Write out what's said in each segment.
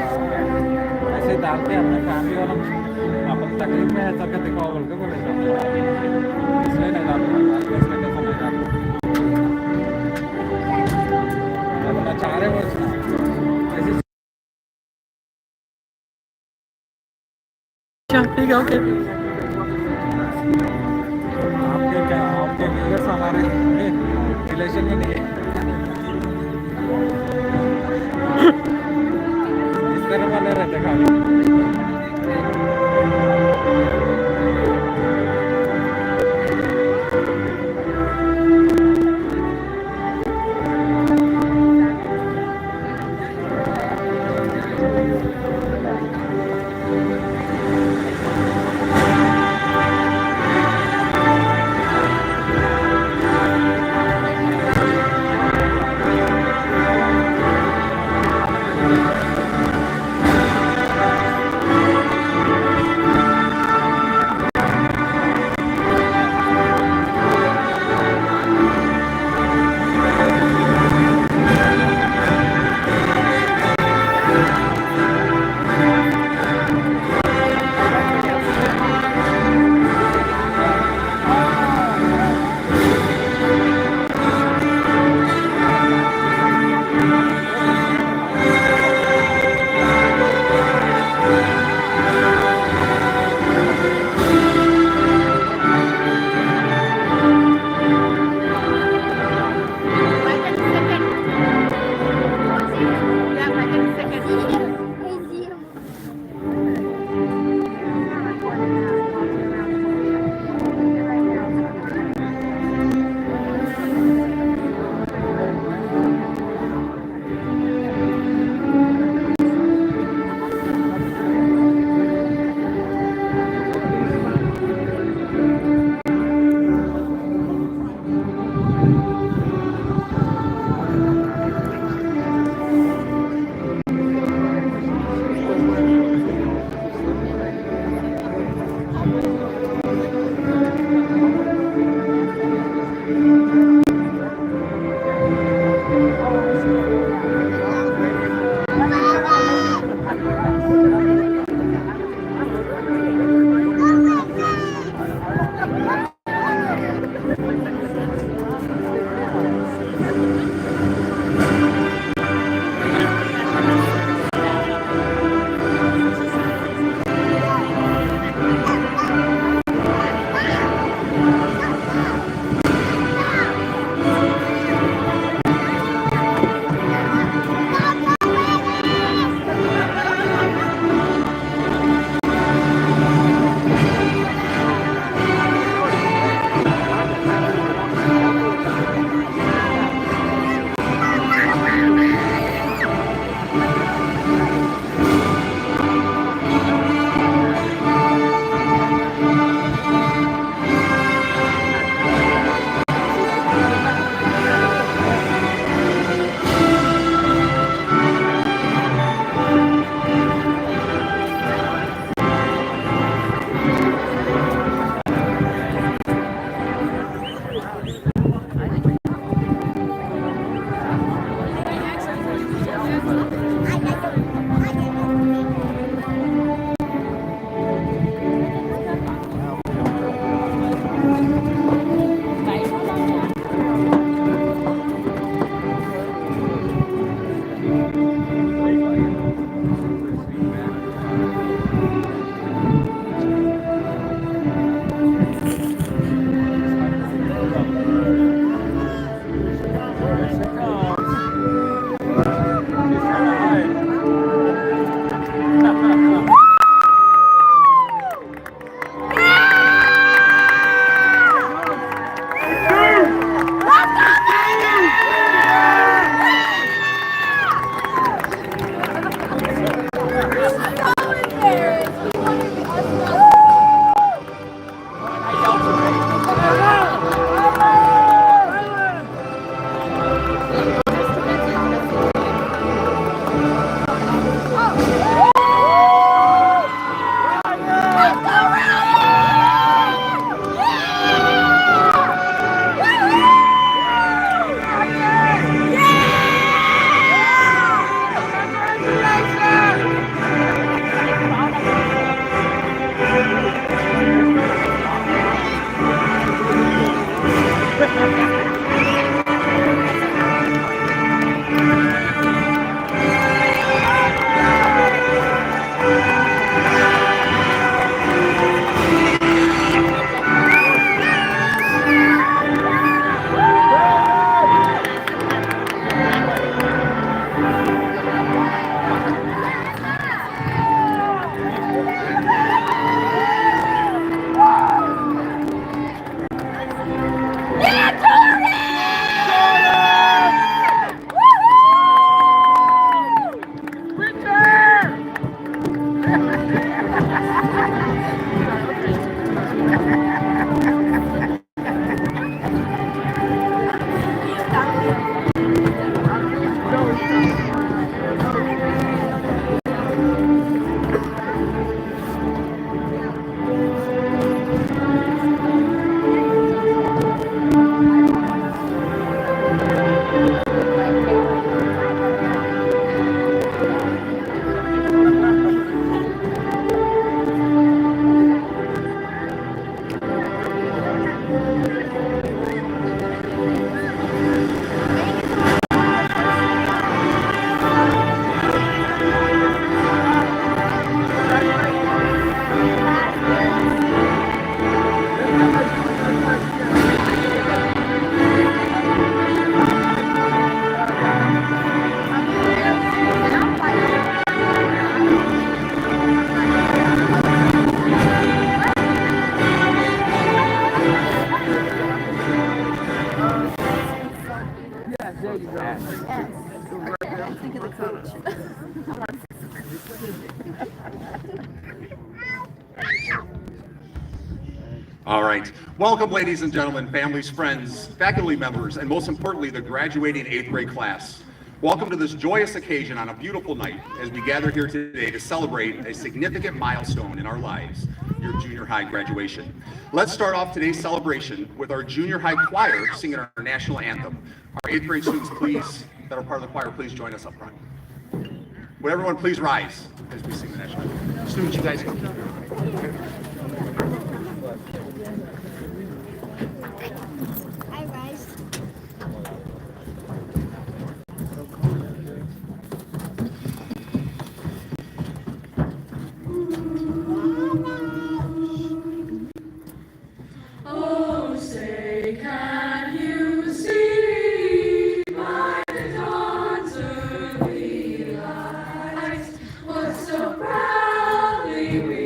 ऐसे डालते हैं अपने फैमिली वालों को, अपन तकलीफ में ऐसा करते को बोल के बोले इसलिए नहीं डालते इसमें कैसा नहीं डालते अपना 4 वर्ष ऐसे ठीक है ओके आपके व्यूअर्स हमारे रिलेशन में नहीं है इस तरह वाले रहते खाली All right. Welcome, ladies and gentlemen, families, friends, faculty members, and most importantly, the graduating 8th grade class. Welcome to this joyous occasion on a beautiful night as we gather here today to celebrate a significant milestone in our lives, your junior high graduation. Let's start off today's celebration with our junior high choir singing our national anthem. Our 8th grade students, please, that are part of the choir, please join us up front. Would everyone please rise as we sing the national anthem? Students, you guys come. I rise. Oh, say, can you see by the dawn's early light what so proudly we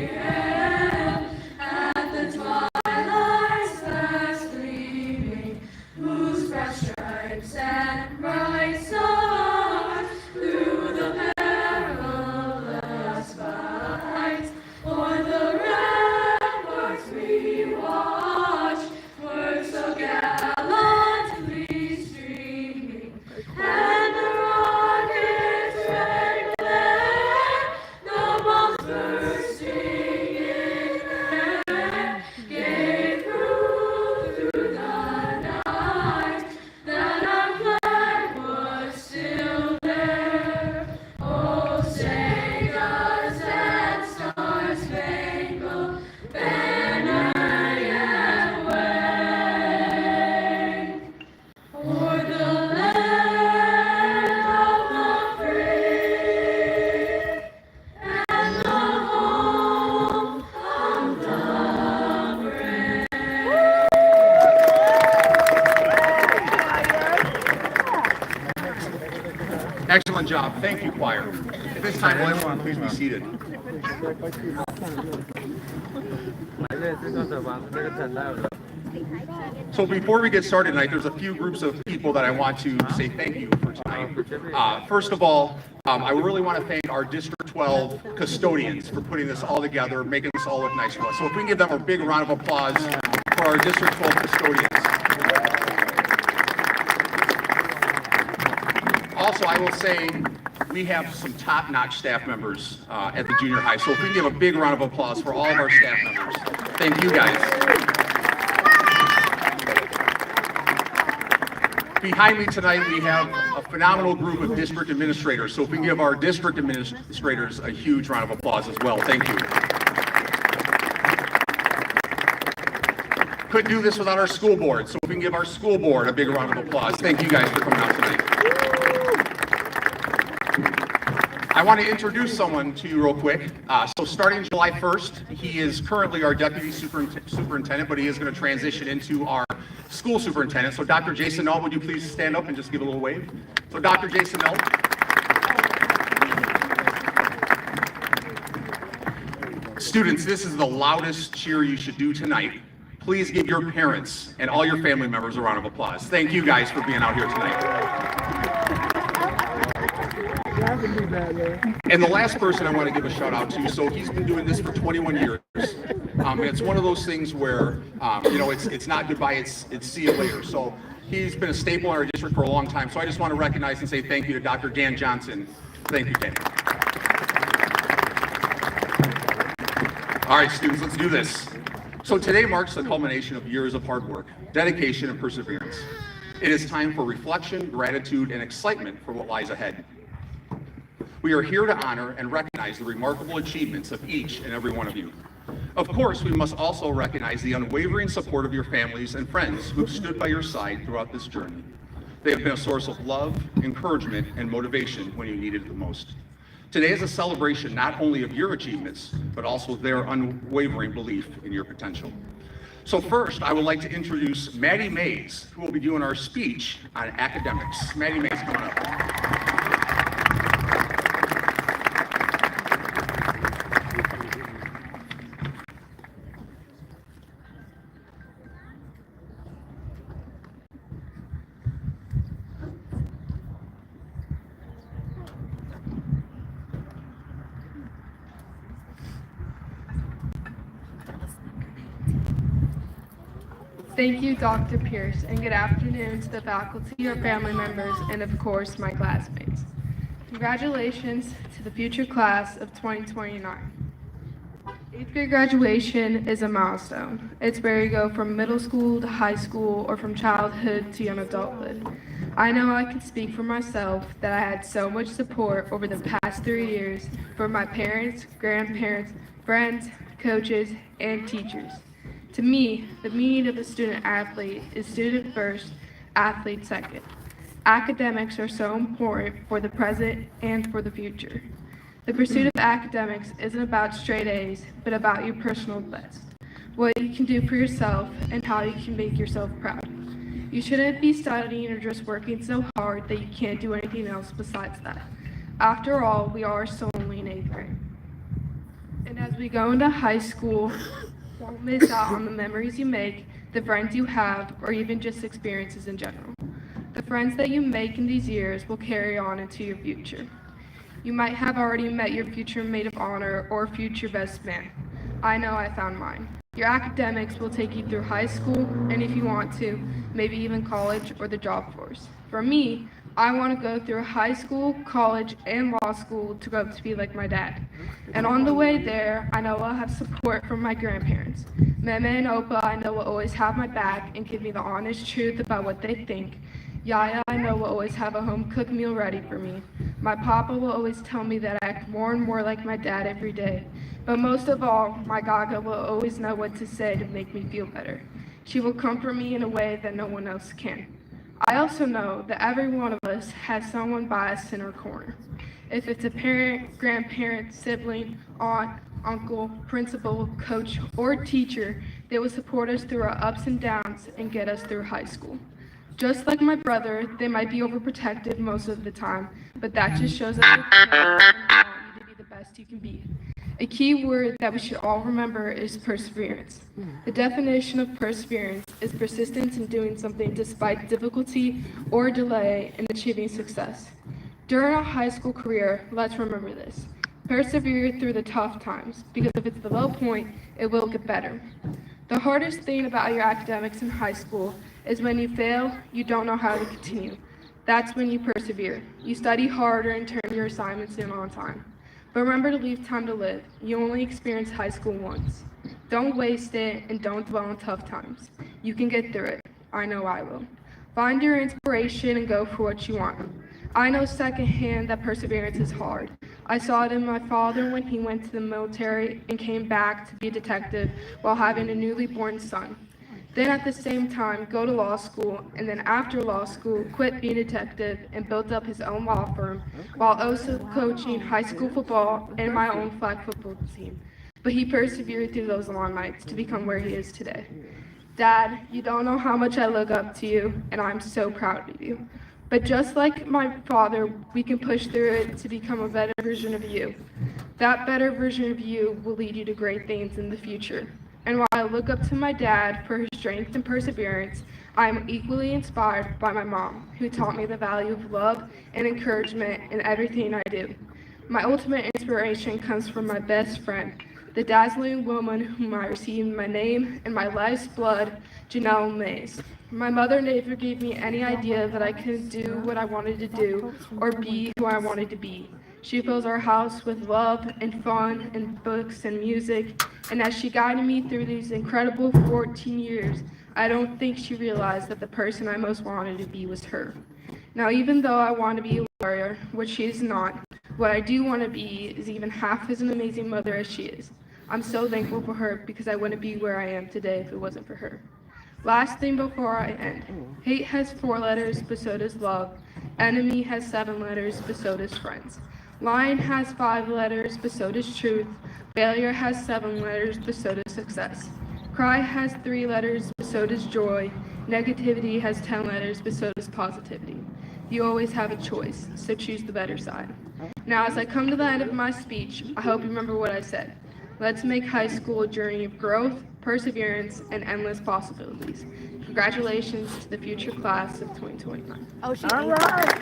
hailed at the twilight's last gleaming, whose bright stripes and bright stars through the perilous fight o'er the ramparts we watched were so gallantly streaming, and the rocket's red glare, the bombs bursting in air, gave proof through the night that our flag was still there. Oh, say does that star-spangled banner yet wave o'er the land of the free and the home of the brave? Excellent job. Thank you, choir. At this time, will everyone please be seated. So before we get started tonight, there's a few groups of people that I want to say thank you for tonight. First of all, I really want to thank our District 12 custodians for putting this all together, making this all look nice for us. So if we can give them a big round of applause for our District 12 custodians. Also, I will say we have some top-notch staff members at the junior high. So if we can give a big round of applause for all of our staff members. Thank you guys. Behind me tonight, we have a phenomenal group of district administrators. So if we can give our district administrators a huge round of applause as well. Thank you. Couldn't do this without our school board. So if we can give our school board a big round of applause. Thank you guys for coming out tonight. I want to introduce someone to you real quick. So starting July 1st, he is currently our deputy superintendent, but he is going to transition into our school superintendent. So Dr. Jason Null, would you please stand up and just give a little wave? So Dr. Jason Null. Students, this is the loudest cheer you should do tonight. Please give your parents and all your family members a round of applause. Thank you guys for being out here tonight. And the last person I want to give a shout out to, so he's been doing this for 21 years. And it's one of those things where, it's not goodbye, it's see you later. So he's been a staple in our district for a long time. So I just want to recognize and say thank you to Dr. Dan Johnson. Thank you, Dan. All right, students, let's do this. So today marks the culmination of years of hard work, dedication, and perseverance. It is time for reflection, gratitude, and excitement for what lies ahead. We are here to honor and recognize the remarkable achievements of each and every one of you. Of course, we must also recognize the unwavering support of your families and friends who have stood by your side throughout this journey. They have been a source of love, encouragement, and motivation when you needed it the most. Today is a celebration not only of your achievements, but also their unwavering belief in your potential. So first, I would like to introduce Maddie Mays, who will be doing our speech on academics. Maddie Mays, come on up. Thank you, Dr. Pierce, and good afternoon to the faculty, your family members, and of course, my classmates. Congratulations to the future class of 2029. 8th grade graduation is a milestone. It's where you go from middle school to high school or from childhood to young adulthood. I know I can speak for myself that I had so much support over the past 3 years from my parents, grandparents, friends, coaches, and teachers. To me, the meaning of a student athlete is student first, athlete second. Academics are so important for the present and for the future. The pursuit of academics isn't about straight A's, but about your personal best, what you can do for yourself, and how you can make yourself proud. You shouldn't be studying or just working so hard that you can't do anything else besides that. After all, we are still only in 8th grade. And as we go into high school, don't miss out on the memories you make, the friends you have, or even just experiences in general. The friends that you make in these years will carry on into your future. You might have already met your future maid of honor or future best man. I know I found mine. Your academics will take you through high school, and if you want to, maybe even college or the job force. For me, I want to go through high school, college, and law school to grow up to be like my dad. And on the way there, I know I'll have support from my grandparents. Mama and Opa, I know will always have my back and give me the honest truth about what they think. Yaya, I know will always have a home-cooked meal ready for me. My papa will always tell me that I act more and more like my dad every day. But most of all, my Gaga will always know what to say to make me feel better. She will comfort me in a way that no one else can. I also know that every one of us has someone by us in our corner. If it's a parent, grandparent, sibling, aunt, uncle, principal, coach, or teacher, they will support us through our ups and downs and get us through high school. Just like my brother, they might be overprotective most of the time, but that just shows that they care and want you to be the best you can be. A key word that we should all remember is perseverance. The definition of perseverance is persistence in doing something despite difficulty or delay in achieving success. During our high school career, let's remember this. Persevere through the tough times, because if it's the low point, it will get better. The hardest thing about your academics in high school is when you fail, you don't know how to continue. That's when you persevere. You study harder and turn your assignments in on time. But remember to leave time to live. You only experience high school once. Don't waste it and don't dwell on tough times. You can get through it. I know I will. Find your inspiration and go for what you want. I know secondhand that perseverance is hard. I saw it in my father when he went to the military and came back to be a detective while having a newly born son. Then at the same time, go to law school, and then after law school, quit being a detective and built up his own law firm, while also coaching high school football and my own flag football team. But he persevered through those long nights to become where he is today. Dad, you don't know how much I look up to you, and I'm so proud of you. But just like my father, we can push through it to become a better version of you. That better version of you will lead you to great things in the future. And while I look up to my dad for his strength and perseverance, I am equally inspired by my mom, who taught me the value of love and encouragement in everything I do. My ultimate inspiration comes from my best friend, the dazzling woman whom I received my name and my life's blood, Janelle Mays. My mother never gave me any idea that I could do what I wanted to do or be who I wanted to be. She fills our house with love and fun and books and music, and as she guided me through these incredible 14 years, I don't think she realized that the person I most wanted to be was her. Now, even though I want to be a lawyer, which she is not, what I do want to be is even half as an amazing mother as she is. I'm so thankful for her because I wouldn't be where I am today if it wasn't for her. Last thing before I end. Hate has 4 letters, but so does love. Enemy has 7 letters, but so does friends. Lying has 5 letters, but so does truth. Failure has 7 letters, but so does success. Cry has 3 letters, but so does joy. Negativity has 10 letters, but so does positivity. You always have a choice, so choose the better side. Now, as I come to the end of my speech, I hope you remember what I said. Let's make high school a journey of growth, perseverance, and endless possibilities. Congratulations to the future class of 2029. Oh, she All right.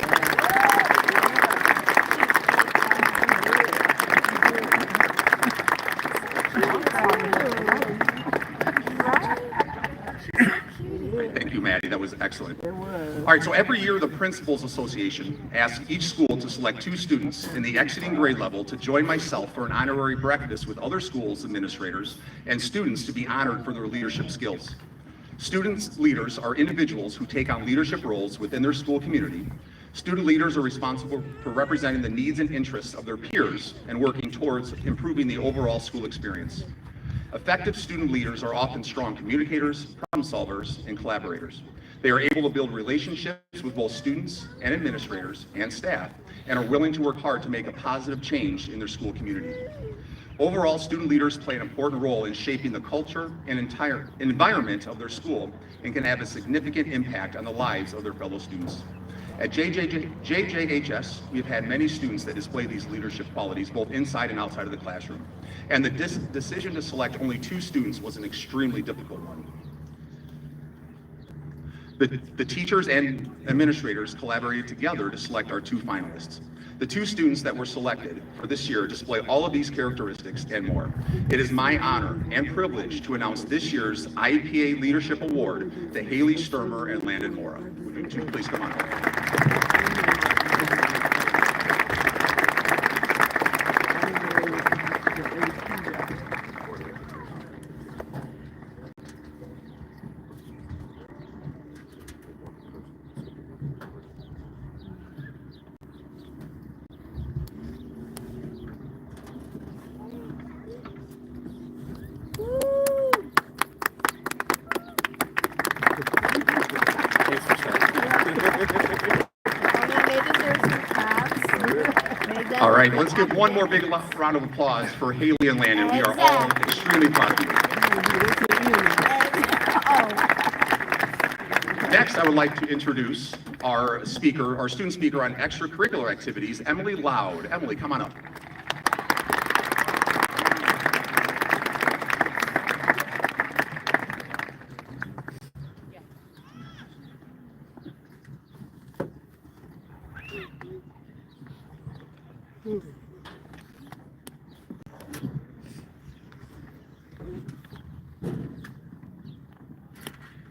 Thank you, Maddie. That was excellent. All right, so every year the Principals Association asks each school to select 2 students in the exiting grade level to join myself for an honorary breakfast with other schools' administrators and students to be honored for their leadership skills. Students leaders are individuals who take on leadership roles within their school community. Student leaders are responsible for representing the needs and interests of their peers and working towards improving the overall school experience. Effective student leaders are often strong communicators, problem solvers, and collaborators. They are able to build relationships with both students and administrators and staff, and are willing to work hard to make a positive change in their school community. Overall, student leaders play an important role in shaping the culture and entire environment of their school and can have a significant impact on the lives of their fellow students. At JJHS, we've had many students that display these leadership qualities both inside and outside of the classroom. And the decision to select only 2 students was an extremely difficult one. The teachers and administrators collaborated together to select our 2 finalists. The 2 students that were selected for this year display all of these characteristics and more. It is my honor and privilege to announce this year's IEPA Leadership Award to Haley Sturmer and Landon Mora. Would you 2 please come on up? All right, let's give one more big round of applause for Haley and Landon. We are all extremely proud of you. Next, I would like to introduce our student speaker on extracurricular activities, Emily Loud. Emily, come on up.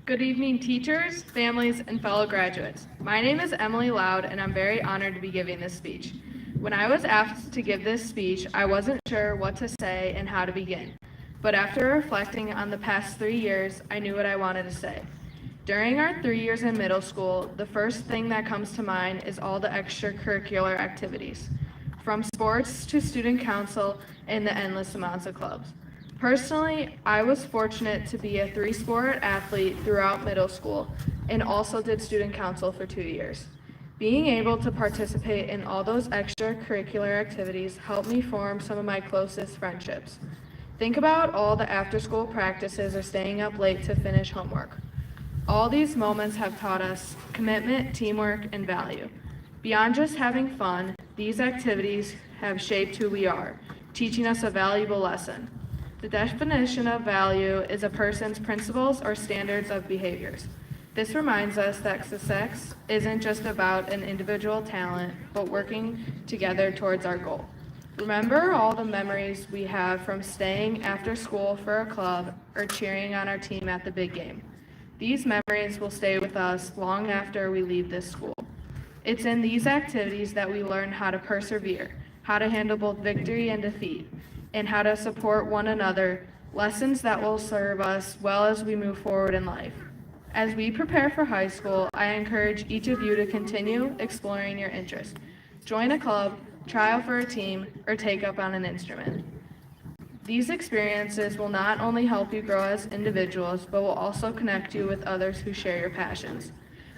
Good evening, teachers, families, and fellow graduates. My name is Emily Loud, and I'm very honored to be giving this speech. When I was asked to give this speech, I wasn't sure what to say and how to begin. But after reflecting on the past 3 years, I knew what I wanted to say. During our 3 years in middle school, the first thing that comes to mind is all the extracurricular activities, from sports to student council and the endless amounts of clubs. Personally, I was fortunate to be a 3-sport athlete throughout middle school and also did student council for 2 years. Being able to participate in all those extracurricular activities helped me form some of my closest friendships. Think about all the after-school practices or staying up late to finish homework. All these moments have taught us commitment, teamwork, and value. Beyond just having fun, these activities have shaped who we are. teaching us a valuable lesson. The definition of value is a person's principles or standards of behaviors. This reminds us that success isn't just about an individual talent, but working together towards our goal. Remember all the memories we have from staying after school for a club or cheering on our team at the big game. These memories will stay with us long after we leave this school. It's in these activities that we learn how to persevere, how to handle both victory and defeat, and how to support one another, lessons that will serve us well as we move forward in life. As we prepare for high school, I encourage each of you to continue exploring your interests. Join a club, try out for a team, or take up on an instrument. These experiences will not only help you grow as individuals, but will also connect you with others who share your passions.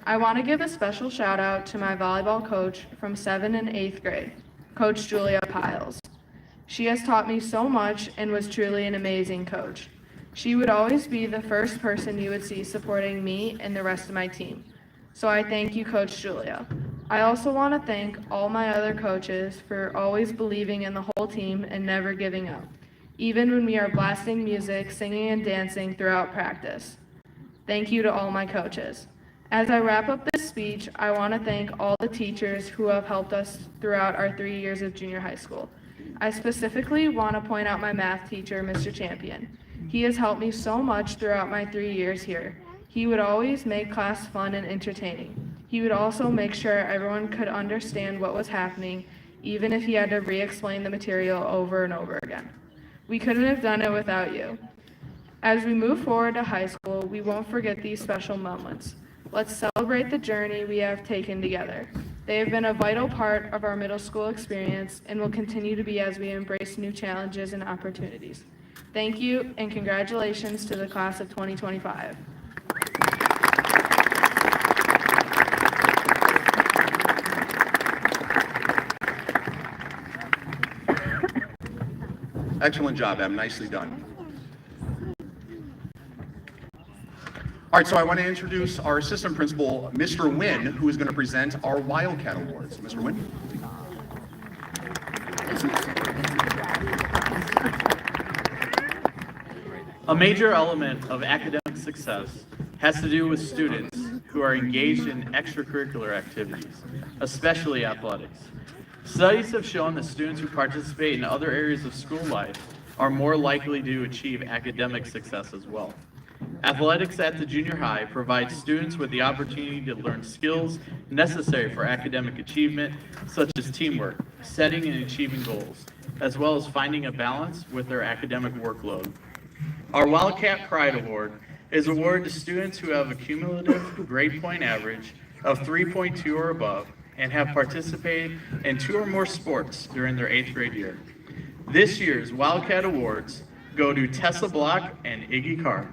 I want to give a special shout out to my volleyball coach from 7th and 8th grade, Coach Julia Piles. She has taught me so much and was truly an amazing coach. She would always be the first person you would see supporting me and the rest of my team. So I thank you, Coach Julia. I also want to thank all my other coaches for always believing in the whole team and never giving up, even when we are blasting music, singing, and dancing throughout practice. Thank you to all my coaches. As I wrap up this speech, I want to thank all the teachers who have helped us throughout our 3 years of junior high school. I specifically want to point out my math teacher, Mr. Champion. He has helped me so much throughout my 3 years here. He would always make class fun and entertaining. He would also make sure everyone could understand what was happening, even if he had to re-explain the material over and over again. We couldn't have done it without you. As we move forward to high school, we won't forget these special moments. Let's celebrate the journey we have taken together. They have been a vital part of our middle school experience and will continue to be as we embrace new challenges and opportunities. Thank you and congratulations to the class of 2025. Excellent job, Em. Nicely done. All right, so I want to introduce our assistant principal, Mr. Wynn, who is going to present our Wildcat Awards. Mr. Wynn? A major element of academic success has to do with students who are engaged in extracurricular activities, especially athletics. Studies have shown that students who participate in other areas of school life are more likely to achieve academic success as well. Athletics at the junior high provides students with the opportunity to learn skills necessary for academic achievement, such as teamwork, setting and achieving goals, as well as finding a balance with their academic workload. Our Wildcat Pride Award is awarded to students who have a cumulative grade point average of 3.2 or above and have participated in 2 or more sports during their 8th grade year. This year's Wildcat Awards go to Tessa Block and Iggy Carr.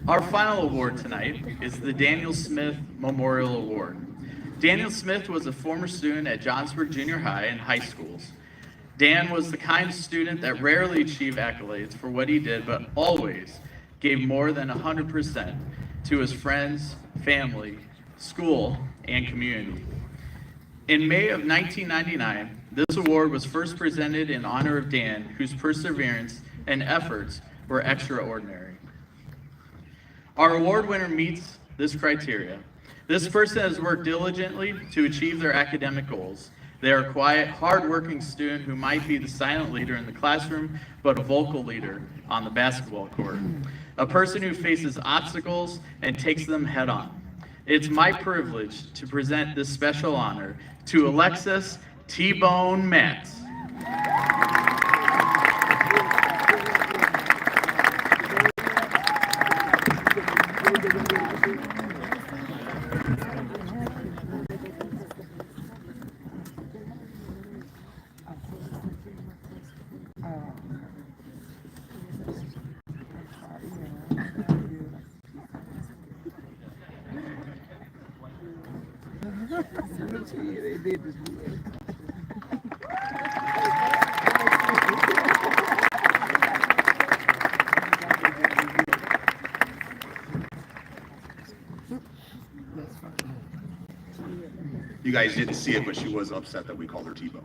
Our final award tonight is the Daniel Smith Memorial Award. Daniel Smith was a former student at Johnsburg Junior High and high schools. Dan was the kind of student that rarely achieved accolades for what he did, but always gave more than 100% to his friends, family, school, and community. In May of 1999, this award was first presented in honor of Dan, whose perseverance and efforts were extraordinary. Our award winner meets this criteria. This person has worked diligently to achieve their academic goals. They are a quiet, hard-working student who might be the silent leader in the classroom, but a vocal leader on the basketball court. A person who faces obstacles and takes them head on. It's my privilege to present this special honor to Alexis T-Bone Metz. You guys didn't see it, but she was upset that we called her T-Bone.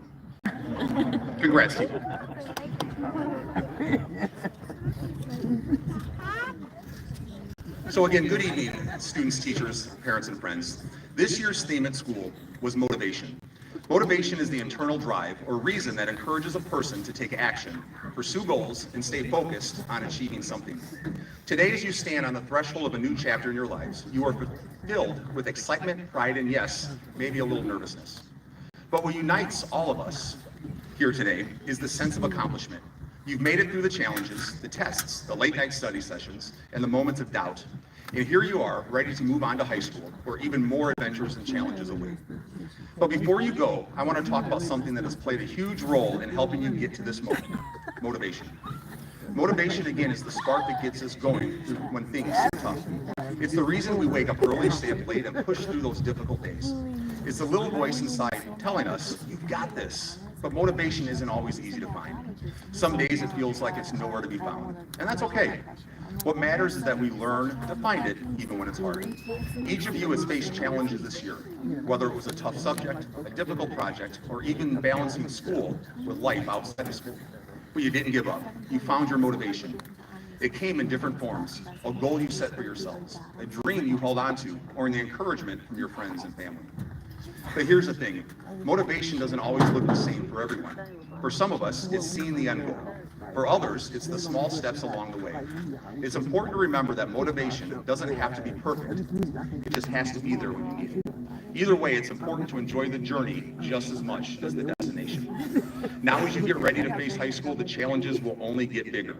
Congrats, T-Bone. So again, good evening, students, teachers, parents, and friends. This year's theme at school was motivation. Motivation is the internal drive or reason that encourages a person to take action, pursue goals, and stay focused on achieving something. Today, as you stand on the threshold of a new chapter in your lives, you are filled with excitement, pride, and yes, maybe a little nervousness. But what unites all of us here today is the sense of accomplishment. You've made it through the challenges, the tests, the late night study sessions, and the moments of doubt. And here you are, ready to move on to high school, where even more adventures and challenges await. But before you go, I want to talk about something that has played a huge role in helping you get to this moment: motivation. Motivation, again, is the spark that gets us going when things get tough. It's the reason we wake up early, stay up late, and push through those difficult days. It's the little voice inside telling us, you've got this. But motivation isn't always easy to find. Some days it feels like it's nowhere to be found, and that's okay. What matters is that we learn to find it even when it's hard. Each of you has faced challenges this year, whether it was a tough subject, a difficult project, or even balancing school with life outside of school. But you didn't give up. You found your motivation. It came in different forms: a goal you set for yourselves, a dream you held on to, or in the encouragement from your friends and family. But here's the thing, motivation doesn't always look the same for everyone. For some of us, it's seeing the end goal. For others, it's the small steps along the way. It's important to remember that motivation doesn't have to be perfect. It just has to be there when you need it. Either way, it's important to enjoy the journey just as much as the destination. Now, as you get ready to face high school, the challenges will only get bigger.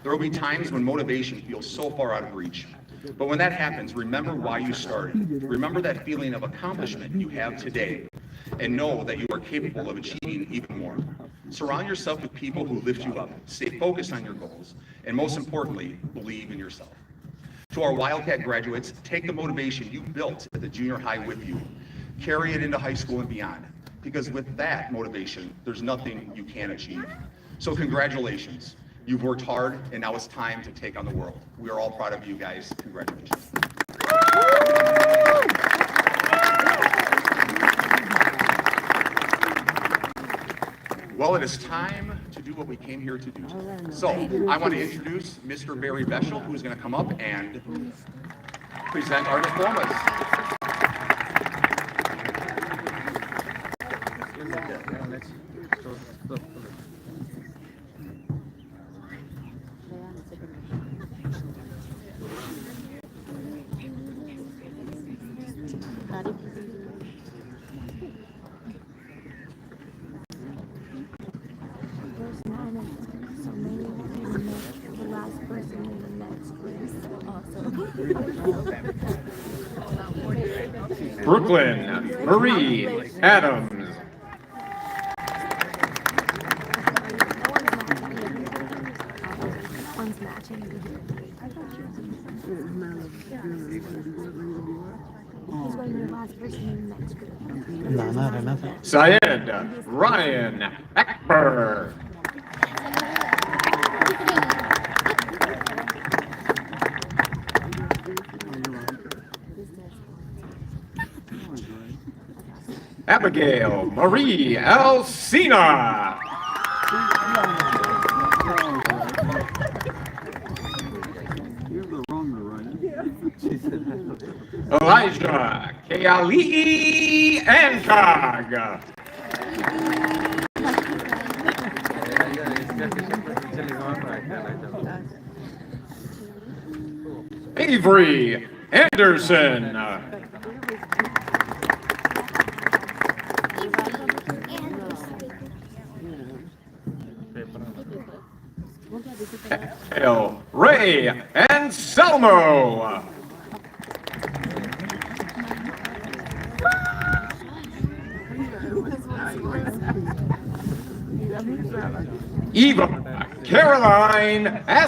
There will be times when motivation feels so far out of reach. But when that happens, remember why you started. Remember that feeling of accomplishment you have today, and know that you are capable of achieving even more. Surround yourself with people who lift you up, stay focused on your goals, and most importantly, believe in yourself. To our Wildcat graduates, take the motivation you built at the junior high with you. Carry it into high school and beyond, because with that motivation, there's nothing you can't achieve. So congratulations. You've worked hard, and now it's time to take on the world. We are all proud of you guys. Congratulations. Well, it is time to do what we came here to do. So I want to introduce Mr. Barry Beschel, who's going to come up and present our diplomas. Brooklyn Marie Adams. Syed Ryan Akbar. Abigail Marie Alcina. Elijah Keali Ankag. Avery Anderson. Hail, Ray, and Selmo. Eva, Caroline,